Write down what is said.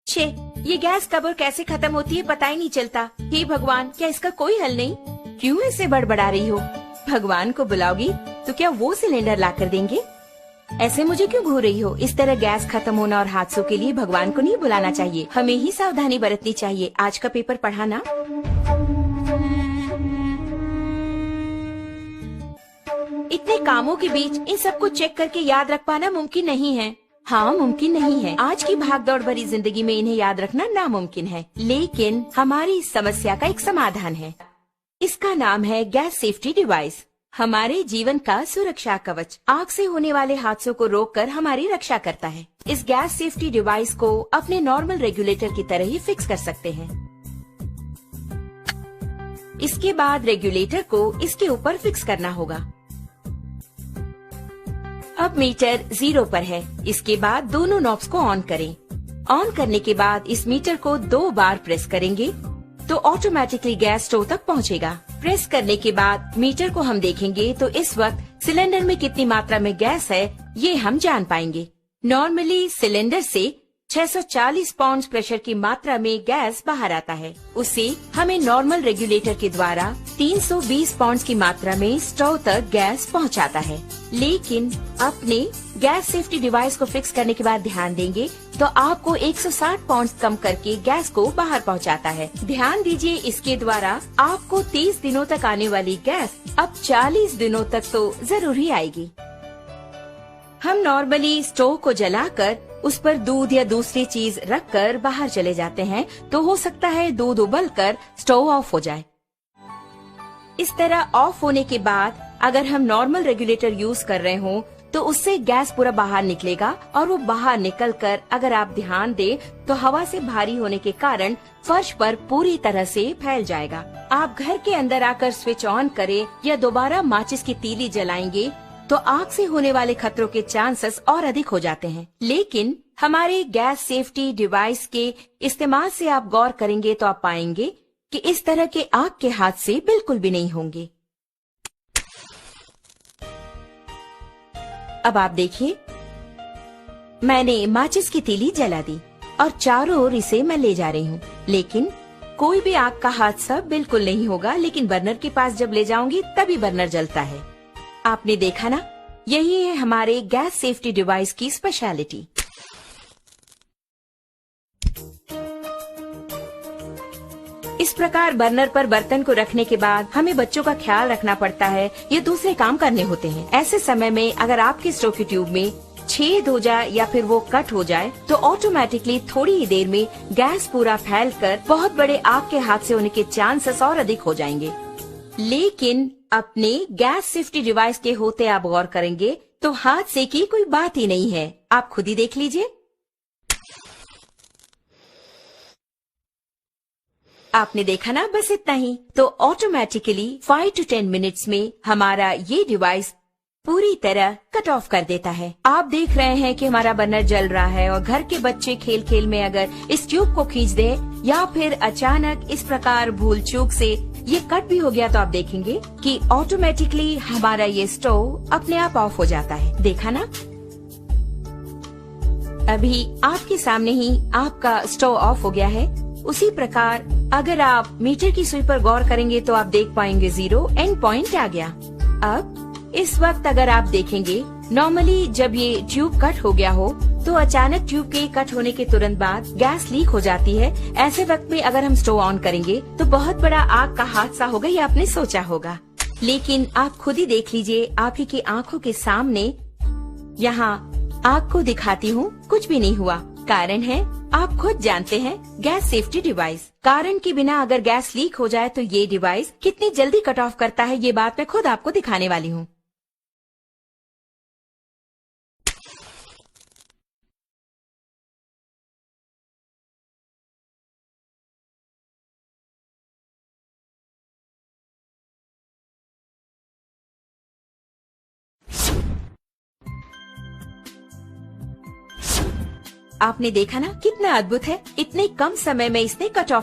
छे, ये गैस कब और कैसे खत्म होती है पता ही नहीं चलता। हे भगवान, क्या इसका कोई हल नहीं? क्यों ऐसे बड़बड़ा रही हो? भगवान को बुलाओगी तो क्या वो सिलेंडर ला कर देंगे? ऐसे मुझे क्यों घूर रही हो? इस तरह गैस खत्म होना और हादसों के लिए भगवान को नहीं बुलाना चाहिए, हमें ही सावधानी बरतनी चाहिए। आज का पेपर पढ़ा ना? इतने कामों के बीच इन सबको चेक करके याद रख पाना मुमकिन नहीं है। हाँ, मुमकिन नहीं है। आज की भागदौड़ भरी जिंदगी में इन्हें याद रखना नामुमकिन है, लेकिन हमारी इस समस्या का एक समाधान है। इसका नाम है गैस सेफ्टी डिवाइस। हमारे जीवन का सुरक्षा कवच आग से होने वाले हादसों को रोककर हमारी रक्षा करता है। इस गैस सेफ्टी डिवाइस को अपने नॉर्मल रेगुलेटर की तरह ही फिक्स कर सकते हैं। इसके बाद रेगुलेटर को इसके ऊपर फिक्स करना होगा। अब मीटर 0 पर है। इसके बाद दोनों नॉब्स को ऑन करें। ऑन करने के बाद इस मीटर को 2 बार प्रेस करेंगे तो ऑटोमेटिकली गैस स्टोव तक पहुंचेगा। प्रेस करने के बाद मीटर को हम देखेंगे तो इस वक्त सिलेंडर में कितनी मात्रा में गैस है ये हम जान पाएंगे। नॉर्मली सिलेंडर से 640 पाउंड प्रेशर की मात्रा में गैस बाहर आता है। उसे हमें नॉर्मल रेगुलेटर के द्वारा 320 पाउंड की मात्रा में स्टोव तक गैस पहुंचाता है। लेकिन अपने गैस सेफ्टी डिवाइस को फिक्स करने के बाद ध्यान देंगे तो आपको 160 पाउंड कम करके गैस को बाहर पहुंचाता है। ध्यान दीजिए, इसके द्वारा आपको 30 दिनों तक आने वाली गैस अब 40 दिनों तक तो जरूर ही आएगी। हम नॉर्मली स्टोव को जलाकर उस पर दूध या दूसरी चीज रखकर बाहर चले जाते हैं तो हो सकता है दूध उबलकर स्टोव ऑफ हो जाए। इस तरह ऑफ होने के बाद अगर हम नॉर्मल रेगुलेटर यूज कर रहे हों तो उससे गैस पूरा बाहर निकलेगा और वो बाहर निकलकर अगर आप ध्यान दें तो हवा से भारी होने के कारण फर्श पर पूरी तरह से फैल जाएगा। आप घर के अंदर आकर स्विच ऑन करें या दोबारा माचिस की तीली जलाएंगे तो आग से होने वाले खतरों के चांसेस और अधिक हो जाते हैं। लेकिन हमारे गैस सेफ्टी डिवाइस के इस्तेमाल से आप गौर करेंगे तो आप पाएंगे कि इस तरह के आग के हादसे बिल्कुल भी नहीं होंगे। अब आप देखिए, मैंने माचिस की तीली जला दी और चारों ओर इसे मैं ले जा रही हूँ, लेकिन कोई भी आग का हादसा बिल्कुल नहीं होगा। लेकिन बर्नर के पास जब ले जाऊंगी तभी बर्नर जलता है। आपने देखा ना, यही है हमारे गैस सेफ्टी डिवाइस की स्पेशलिटी। इस प्रकार बर्नर पर बर्तन को रखने के बाद हमें बच्चों का ख्याल रखना पड़ता है या दूसरे काम करने होते हैं। ऐसे समय में अगर आपके स्टोव की ट्यूब में छेद हो जाए या फिर वो कट हो जाए तो ऑटोमेटिकली थोड़ी ही देर में गैस पूरा फैलकर बहुत बड़े आग के हादसे होने के चांसेस और अधिक हो जाएंगे। लेकिन अपने गैस सेफ्टी डिवाइस के होते आप गौर करेंगे तो हादसे की कोई बात ही नहीं है। आप खुद ही देख लीजिए। आपने देखा ना, बस इतना ही। तो ऑटोमेटिकली 5 to 10 मिनट्स में हमारा ये डिवाइस पूरी तरह कट ऑफ कर देता है। आप देख रहे हैं कि हमारा बर्नर जल रहा है और घर के बच्चे खेल खेल में अगर इस ट्यूब को खींच दे या फिर अचानक इस प्रकार भूल चूक से ये कट भी हो गया तो आप देखेंगे कि ऑटोमेटिकली हमारा ये स्टोव अपने आप ऑफ हो जाता है। देखा ना, अभी आपके सामने ही आपका स्टोव ऑफ हो गया है। उसी प्रकार अगर आप मीटर की सुई पर गौर करेंगे तो आप देख पाएंगे 0 एंड पॉइंट आ गया। अब इस वक्त अगर आप देखेंगे, नॉर्मली जब ये ट्यूब कट हो गया हो तो अचानक ट्यूब के कट होने के तुरंत बाद गैस लीक हो जाती है। ऐसे वक्त में अगर हम स्टोव ऑन करेंगे तो बहुत बड़ा आग का हादसा होगा, ये आपने सोचा होगा। लेकिन आप खुद ही देख लीजिए, आप ही की आंखों के सामने यहाँ आग को दिखाती हूँ, कुछ भी नहीं हुआ। कारण है, आप खुद जानते हैं, गैस सेफ्टी डिवाइस। कारण के बिना अगर गैस लीक हो जाए तो ये डिवाइस कितनी जल्दी कट ऑफ करता है, ये बात मैं खुद आपको दिखाने वाली हूँ। आपने देखा ना कितना अद्भुत है, इतने कम समय में इसने कट ऑफ